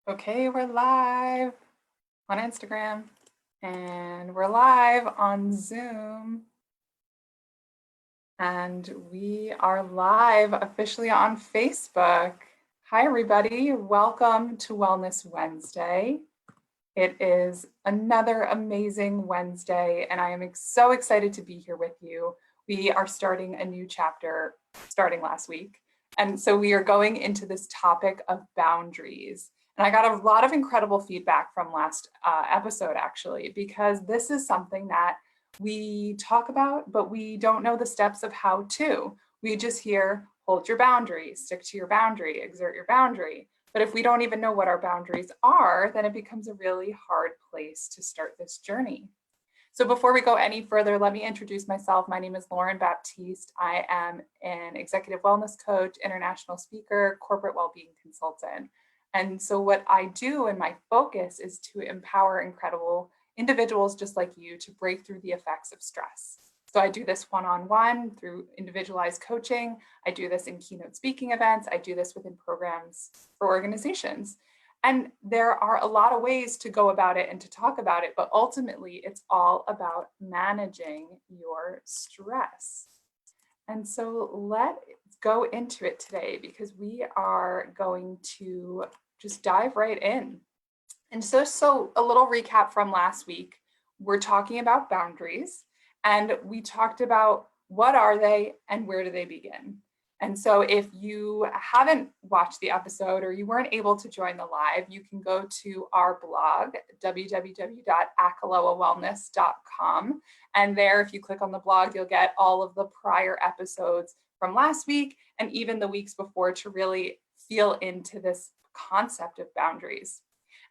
Okay, we're live on Instagram and we're live on Zoom and we are live officially on Facebook. Hi, everybody. Welcome to Wellness Wednesday. It is another amazing Wednesday and I am so excited to be here with you. We are starting a new chapter starting last week. And so we are going into this topic of boundaries. And I got a lot of incredible feedback from last episode, actually, because this is something that we talk about, but we don't know the steps of how to. We just hear, hold your boundary, stick to your boundary, exert your boundary. But if we don't even know what our boundaries are, then it becomes a really hard place to start this journey. So before we go any further, let me introduce myself. My name is Baptiste. I am an executive wellness coach, international speaker, corporate well-being consultant. And so what I do and my focus is to empower incredible individuals just like you to break through the effects of stress. So I do this one-on-one through individualized coaching. I do this in keynote speaking events. I do this within programs for organizations. And there are a lot of ways to go about it and to talk about it, but ultimately it's all about managing your stress. And so let's go into it today because we are going to just dive right in. And so a little recap from last week. We're talking about boundaries and we talked about what are they and where do they begin. And so if you haven't watched the episode or you weren't able to join the live, you can go to our blog, www.akalowawellness.com. And there, if you click on the blog, you'll get all of the prior episodes from last week and even the weeks before to really feel into this concept of boundaries.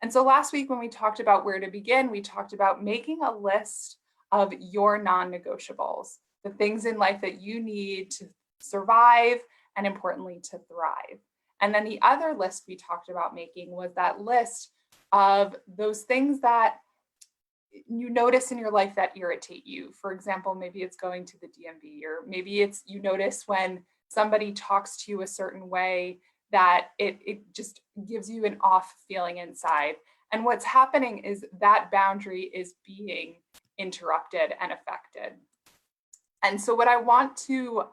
And so last week when we talked about where to begin, we talked about making a list of your non-negotiables, the things in life that you need to survive and importantly to thrive. And then the other list we talked about making was that list of those things that you notice in your life that irritate you. For example, maybe it's going to the DMV, or maybe it's you notice when somebody talks to you a certain way that it just gives you an off feeling inside. And what's happening is that boundary is being interrupted and affected. And so what I want to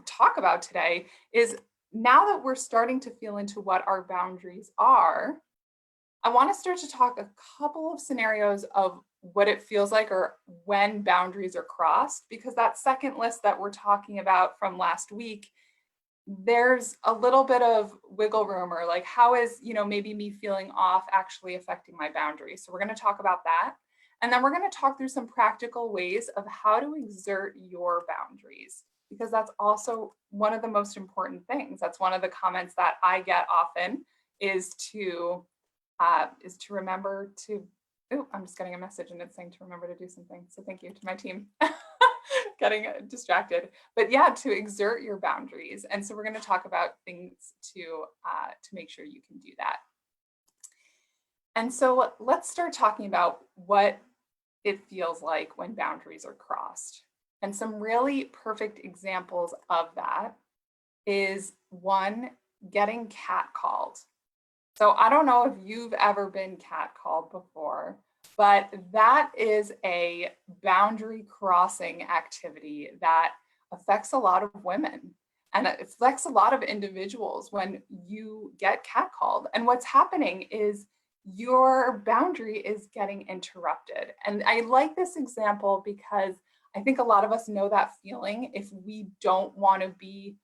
talk about today is now that we're starting to feel into what our boundaries are, I want to start to talk a couple of scenarios of what it feels like or when boundaries are crossed, because that second list that we're talking about from last week, there's a little bit of wiggle room or like how is, maybe me feeling off actually affecting my boundaries. So we're going to talk about that. And then we're going to talk through some practical ways of how to exert your boundaries, because that's also one of the most important things. That's one of the comments that I get often is to remember to, I'm just getting a message and it's saying to remember to do something. So thank you to my team. Getting distracted, but yeah, to exert your boundaries. And so we're going to talk about things to make sure you can do that. And so let's start talking about what it feels like when boundaries are crossed. And some really perfect examples of that is one, getting catcalled. So I don't know if you've ever been catcalled before, but that is a boundary crossing activity that affects a lot of women and it affects a lot of individuals when you get catcalled. And what's happening is your boundary is getting interrupted. And I like this example because I think a lot of us know that feeling if we don't want to be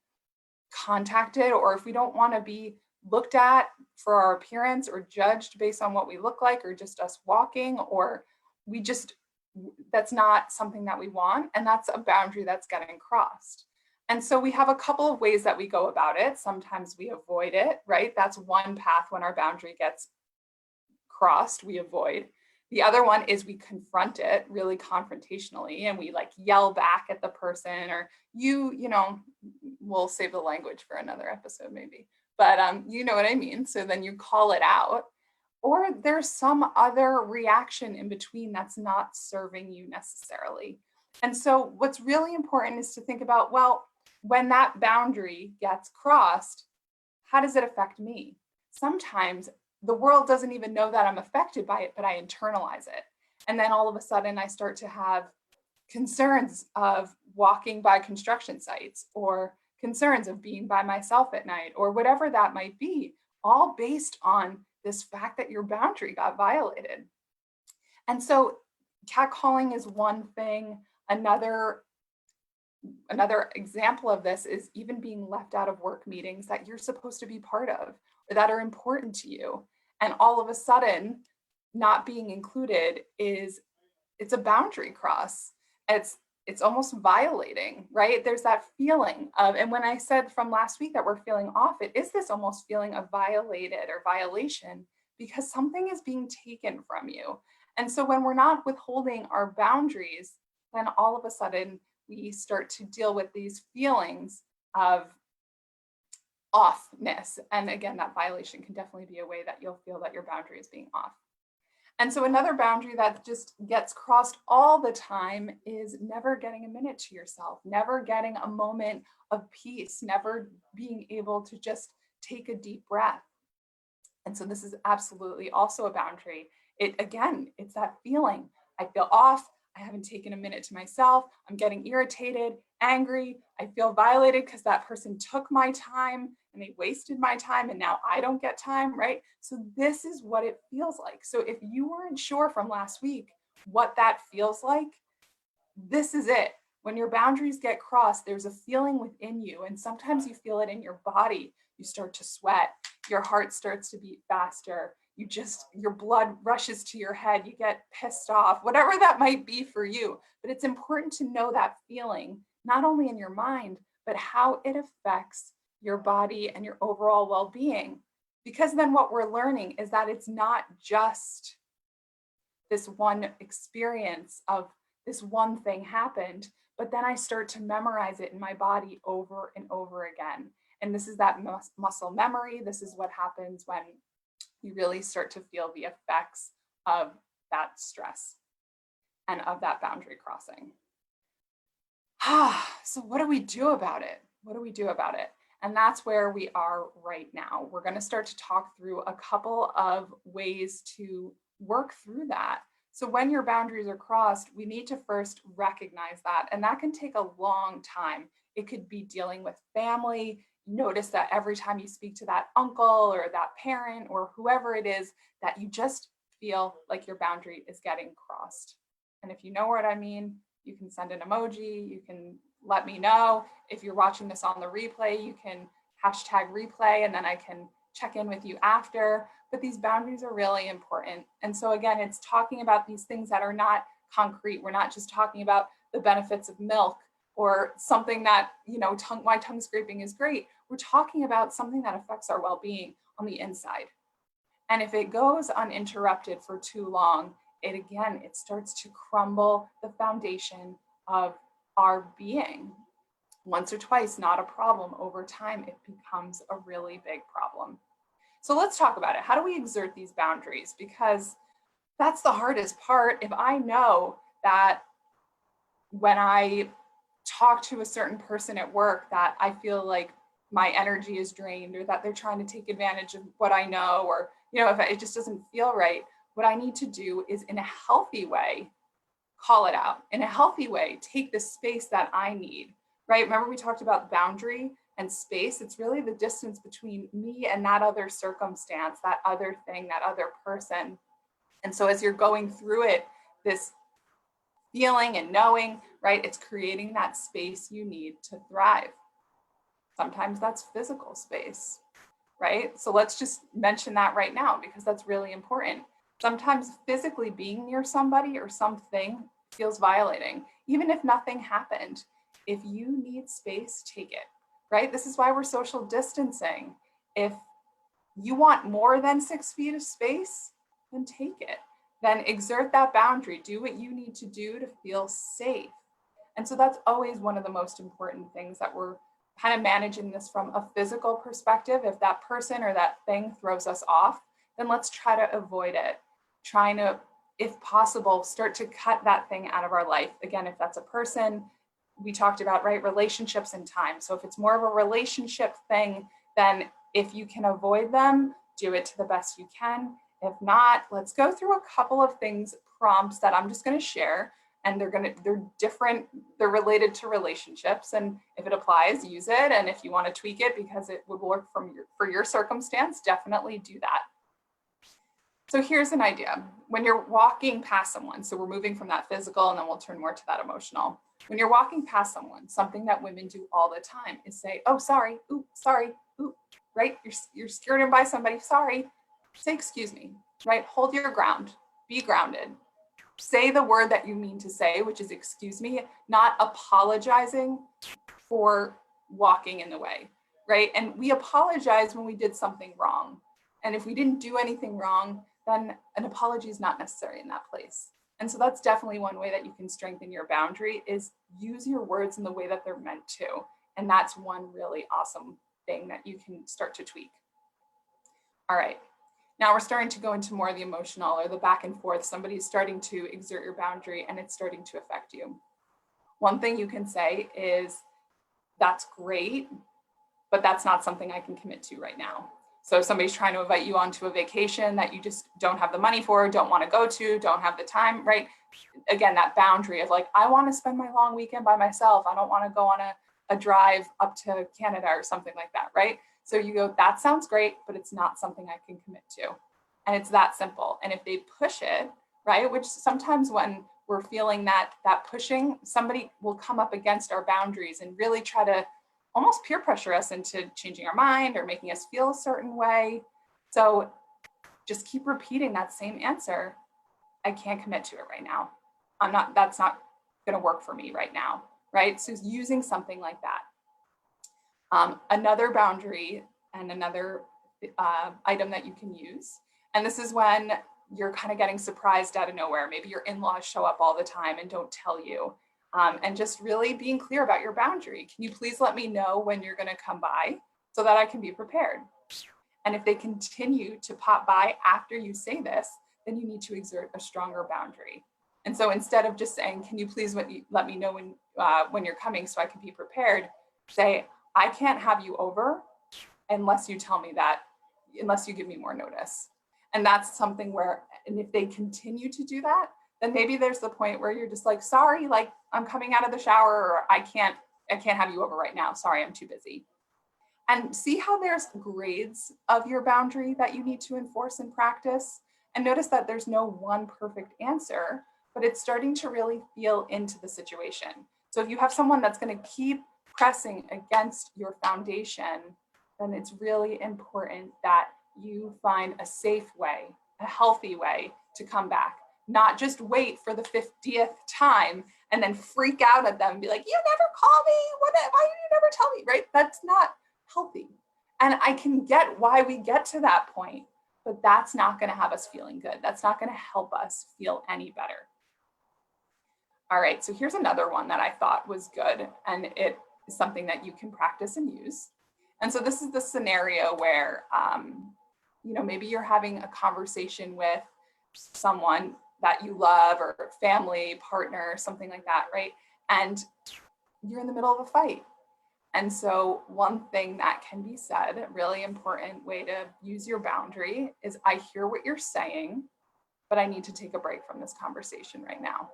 contacted or if we don't want to be looked at for our appearance or judged based on what we look like or just us walking, or that's not something that we want. And that's a boundary that's getting crossed. And so we have a couple of ways that we go about it. Sometimes we avoid it, right? That's one path when our boundary gets crossed, we avoid. The other one is we confront it really confrontationally and we like yell back at the person or we'll save the language for another episode maybe. But you know what I mean? So then you call it out, or there's some other reaction in between that's not serving you necessarily. And so what's really important is to think about, well, when that boundary gets crossed, how does it affect me? Sometimes the world doesn't even know that I'm affected by it, but I internalize it. And then all of a sudden I start to have concerns of walking by construction sites, or concerns of being by myself at night, or whatever that might be, all based on this fact that your boundary got violated. And so catcalling is one thing. Another example of this is even being left out of work meetings that you're supposed to be part of or that are important to you. And all of a sudden, not being included it's a boundary cross. It's almost violating, right? There's that feeling of, and when I said from last week that we're feeling off, it is this almost feeling of violated or violation because something is being taken from you. And so when we're not withholding our boundaries, then all of a sudden we start to deal with these feelings of offness. And again, that violation can definitely be a way that you'll feel that your boundary is being off. And so another boundary that just gets crossed all the time is never getting a minute to yourself, never getting a moment of peace, never being able to just take a deep breath. And so this is absolutely also a boundary. It's that feeling. I feel off. I haven't taken a minute to myself. I'm getting irritated, angry. I feel violated because that person took my time and they wasted my time and now I don't get time, right? So this is what it feels like. So if you weren't sure from last week what that feels like, this is it. When your boundaries get crossed, there's a feeling within you, and sometimes you feel it in your body. You start to sweat, your heart starts to beat faster. Your blood rushes to your head, you get pissed off, whatever that might be for you. But it's important to know that feeling, not only in your mind, but how it affects your body and your overall well-being. Because then what we're learning is that it's not just this one experience of this one thing happened, but then I start to memorize it in my body over and over again. And this is that muscle memory. This is what happens when you really start to feel the effects of that stress and of that boundary crossing. So what do we do about it? What do we do about it? And that's where we are right now. We're going to start to talk through a couple of ways to work through that. So when your boundaries are crossed, we need to first recognize that. And that can take a long time. It could be dealing with family. Notice that every time you speak to that uncle or that parent or whoever it is, that you just feel like your boundary is getting crossed. And if you know what I mean, you can send an emoji, you can let me know. If you're watching this on the replay, you can hashtag replay and then I can check in with you after. But these boundaries are really important. And so again, it's talking about these things that are not concrete. We're not just talking about the benefits of milk or something that, why tongue scraping is great. We're talking about something that affects our well-being on the inside. And if it goes uninterrupted for too long, it starts to crumble the foundation of our being. Once or twice, not a problem. Over time, it becomes a really big problem. So let's talk about it. How do we exert these boundaries? Because that's the hardest part. If I know that when I talk to a certain person at work that I feel like my energy is drained or that they're trying to take advantage of what I know, or, if it just doesn't feel right, what I need to do is in a healthy way, call it out. In a healthy way, take the space that I need, right? Remember we talked about boundary and space. It's really the distance between me and that other circumstance, that other thing, that other person. And so as you're going through it, this feeling and knowing, right, it's creating that space you need to thrive. Sometimes that's physical space, right? So let's just mention that right now because that's really important. Sometimes physically being near somebody or something feels violating, even if nothing happened. If you need space, take it, right? This is why we're social distancing. If you want more than 6 feet of space, then take it. Then exert that boundary. Do what you need to do to feel safe. And so that's always one of the most important things that we're kind of managing this from a physical perspective. If that person or that thing throws us off, then let's try to avoid it. Trying to, if possible, start to cut that thing out of our life. Again, if that's a person, we talked about, right, relationships and time. So if it's more of a relationship thing, then if you can avoid them, do it to the best you can. If not, let's go through a couple of things, prompts that I'm just going to share, and they're different, they're related to relationships, and if it applies, use it, and if you want to tweak it because it would work for your circumstance, definitely do that. So here's an idea. When you're walking past someone, so we're moving from that physical and then we'll turn more to that emotional. When you're walking past someone, something that women do all the time is say, oh, sorry, ooh, sorry, ooh, right? You're skirting by somebody, sorry, say excuse me, right? Hold your ground, be grounded. Say the word that you mean to say, which is excuse me, not apologizing for walking in the way, right? And we apologize when we did something wrong. And if we didn't do anything wrong, then an apology is not necessary in that place. And so that's definitely one way that you can strengthen your boundary, is use your words in the way that they're meant to. And that's one really awesome thing that you can start to tweak. All right. Now we're starting to go into more of the emotional, or the back and forth. Somebody's starting to exert your boundary and it's starting to affect you. One thing you can say is, that's great, but that's not something I can commit to right now. So if somebody's trying to invite you onto a vacation that you just don't have the money for, don't want to go to, don't have the time, right? Again, that boundary of like, I want to spend my long weekend by myself. I don't want to go on a drive up to Canada or something like that, right? So you go, that sounds great, but it's not something I can commit to. And it's that simple. And if they push it, right, which sometimes when we're feeling that pushing, somebody will come up against our boundaries and really try to almost peer pressure us into changing our mind or making us feel a certain way. So just keep repeating that same answer. I can't commit to it right now. That's not going to work for me right now, right? So using something like that. Another boundary and another item that you can use, and this is when you're kind of getting surprised out of nowhere. Maybe your in-laws show up all the time and don't tell you. And just really being clear about your boundary. Can you please let me know when you're going to come by so that I can be prepared? And if they continue to pop by after you say this, then you need to exert a stronger boundary. And so instead of just saying, can you please let me know when you're coming so I can be prepared, say, I can't have you over unless you tell me that, unless you give me more notice. And that's something where, and if they continue to do that, then maybe there's the point where you're just like, sorry, like I'm coming out of the shower, or I can't have you over right now. Sorry, I'm too busy. And see how there's grades of your boundary that you need to enforce and practice. And notice that there's no one perfect answer, but it's starting to really feel into the situation. So if you have someone that's going to keep pressing against your foundation, then it's really important that you find a safe way, a healthy way to come back. Not just wait for the 50th time and then freak out at them and be like, you never call me, why did you never tell me, right? That's not healthy. And I can get why we get to that point, but that's not going to have us feeling good. That's not going to help us feel any better. All right, so here's another one that I thought was good, and it is something that you can practice and use. And so this is the scenario where, maybe you're having a conversation with someone that you love, or family, partner, something like that, right? And you're in the middle of a fight. And so one thing that can be said, a really important way to use your boundary, is I hear what you're saying, but I need to take a break from this conversation right now.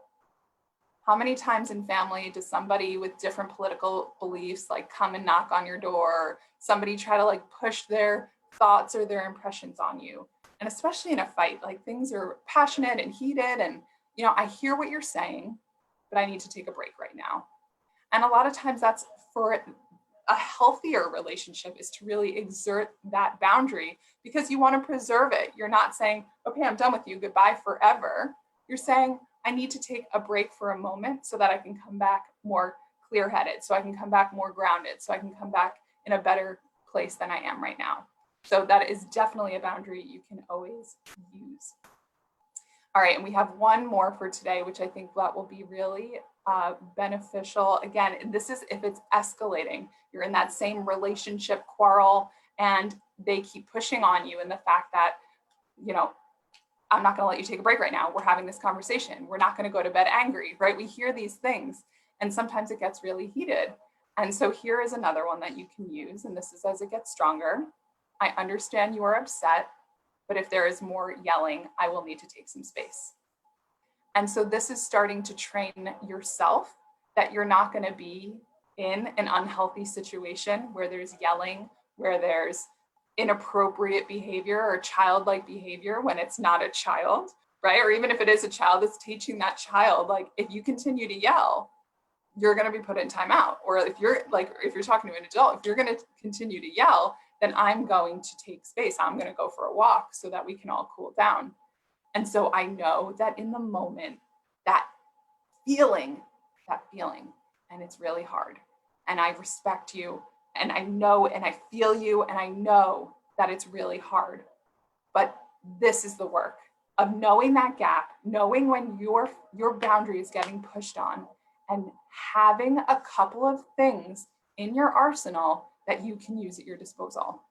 How many times in family does somebody with different political beliefs like come and knock on your door, or somebody try to like push their thoughts or their impressions on you? And especially in a fight, like things are passionate and heated, and I hear what you're saying, but I need to take a break right now. And a lot of times that's for a healthier relationship, is to really exert that boundary because you want to preserve it. You're not saying, okay, I'm done with you, goodbye forever. You're saying, I need to take a break for a moment so that I can come back more clear-headed, so I can come back more grounded, so I can come back in a better place than I am right now. So that is definitely a boundary you can always use. All right, and we have one more for today, which I think that will be really beneficial. Again, this is if it's escalating. You're in that same relationship quarrel and they keep pushing on you, and the fact that, I'm not going to let you take a break right now. We're having this conversation. We're not going to go to bed angry, right? We hear these things, and sometimes it gets really heated. And so here is another one that you can use, and this is as it gets stronger. I understand you are upset, but if there is more yelling, I will need to take some space. And so this is starting to train yourself that you're not going to be in an unhealthy situation where there's yelling, where there's inappropriate behavior or childlike behavior when it's not a child, right? Or even if it is a child, it's teaching that child, like, if you continue to yell, you're going to be put in timeout. Or if you're talking to an adult, if you're going to continue to yell, then I'm going to take space. I'm going to go for a walk so that we can all cool down. And so I know that in the moment, that feeling, and it's really hard. And I respect you, and I know, and I feel you, and I know that it's really hard. But this is the work of knowing that gap, knowing when your boundary is getting pushed on, and having a couple of things in your arsenal that you can use at your disposal.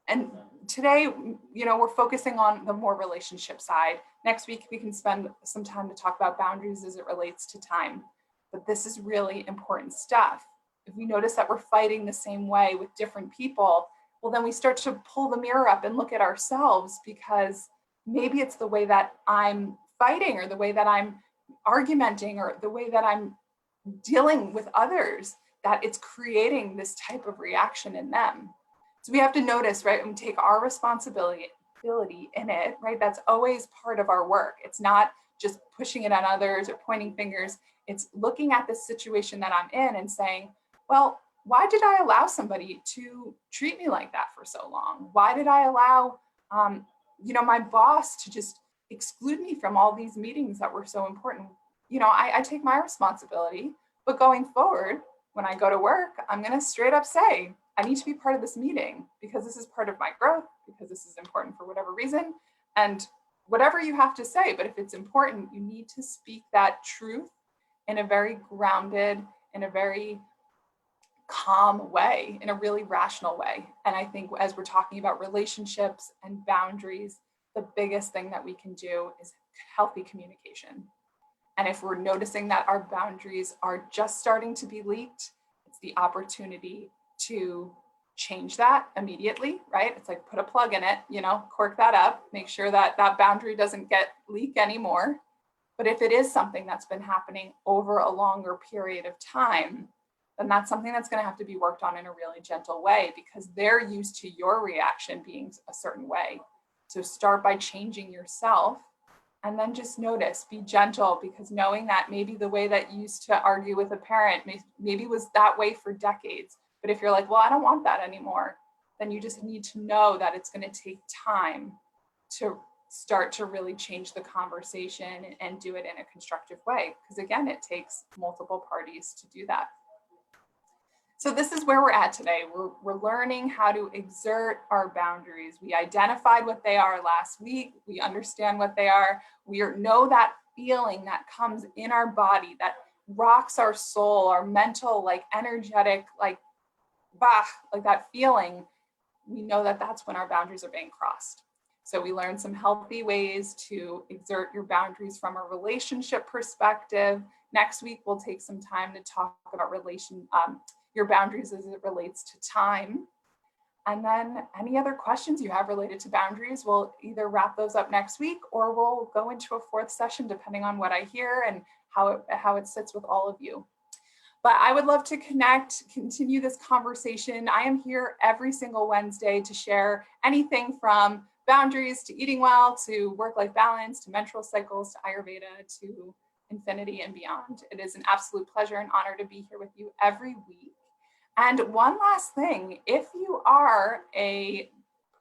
And today, we're focusing on the more relationship side. Next week, we can spend some time to talk about boundaries as it relates to time. But this is really important stuff. If we notice that we're fighting the same way with different people, well, then we start to pull the mirror up and look at ourselves, because maybe it's the way that I'm fighting, or the way that I'm argumenting, or the way that I'm dealing with others, that it's creating this type of reaction in them. So we have to notice, right, and take our responsibility in it, right? That's always part of our work. It's not just pushing it on others or pointing fingers. It's looking at the situation that I'm in and saying, well, why did I allow somebody to treat me like that for so long? Why did I allow, my boss to just exclude me from all these meetings that were so important? I take my responsibility, but going forward, when I go to work, I'm going to straight up say, I need to be part of this meeting because this is part of my growth, because this is important for whatever reason, and whatever you have to say. But if it's important, you need to speak that truth in a very grounded, in a very calm way, in a really rational way. And I think as we're talking about relationships and boundaries, the biggest thing that we can do is healthy communication. And if we're noticing that our boundaries are just starting to be leaked, it's the opportunity to change that immediately, right? It's like put a plug in it, cork that up, make sure that that boundary doesn't get leak anymore. But if it is something that's been happening over a longer period of time, then that's something that's going to have to be worked on in a really gentle way, because they're used to your reaction being a certain way. So start by changing yourself, and then just notice, be gentle, because knowing that maybe the way that you used to argue with a parent maybe was that way for decades. But if you're like, well, I don't want that anymore, then you just need to know that it's going to take time to start to really change the conversation and do it in a constructive way. Because again, it takes multiple parties to do that. So this is where we're at today. We're learning how to exert our boundaries. We identified what they are last week. We understand what they are. We know that feeling that comes in our body that rocks our soul, our mental, energetic, like that feeling. We know that that's when our boundaries are being crossed. So we learned some healthy ways to exert your boundaries from a relationship perspective. Next week, we'll take some time to talk about your boundaries as it relates to time. And then any other questions you have related to boundaries, we'll either wrap those up next week, or we'll go into a fourth session depending on what I hear and how it sits with all of you. But I would love to continue this conversation. I am here every single Wednesday to share anything from boundaries to eating well, to work-life balance, to menstrual cycles, to Ayurveda, to infinity and beyond. It is an absolute pleasure and honor to be here with you every week. And one last thing, if you are a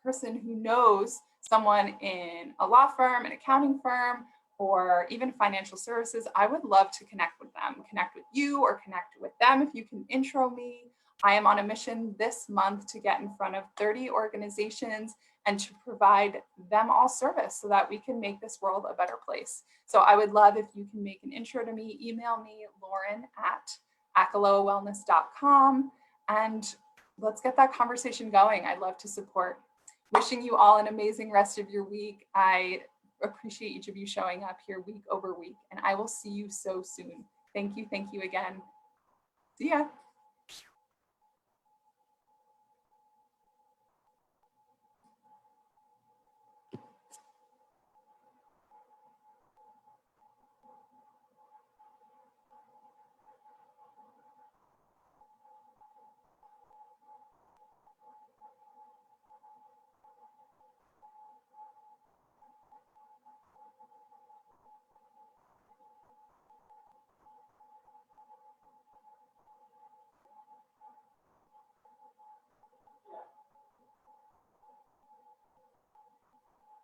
person who knows someone in a law firm, an accounting firm, or even financial services, I would love to connect with them, connect with you, or connect with them. If you can intro me, I am on a mission this month to get in front of 30 organizations and to provide them all service so that we can make this world a better place. So I would love if you can make an intro to me, email me, lauren@akaloawellness.com, and let's get that conversation going. I'd love to support. Wishing you all an amazing rest of your week. I appreciate each of you showing up here week over week, and I will see you so soon. Thank you again. See ya.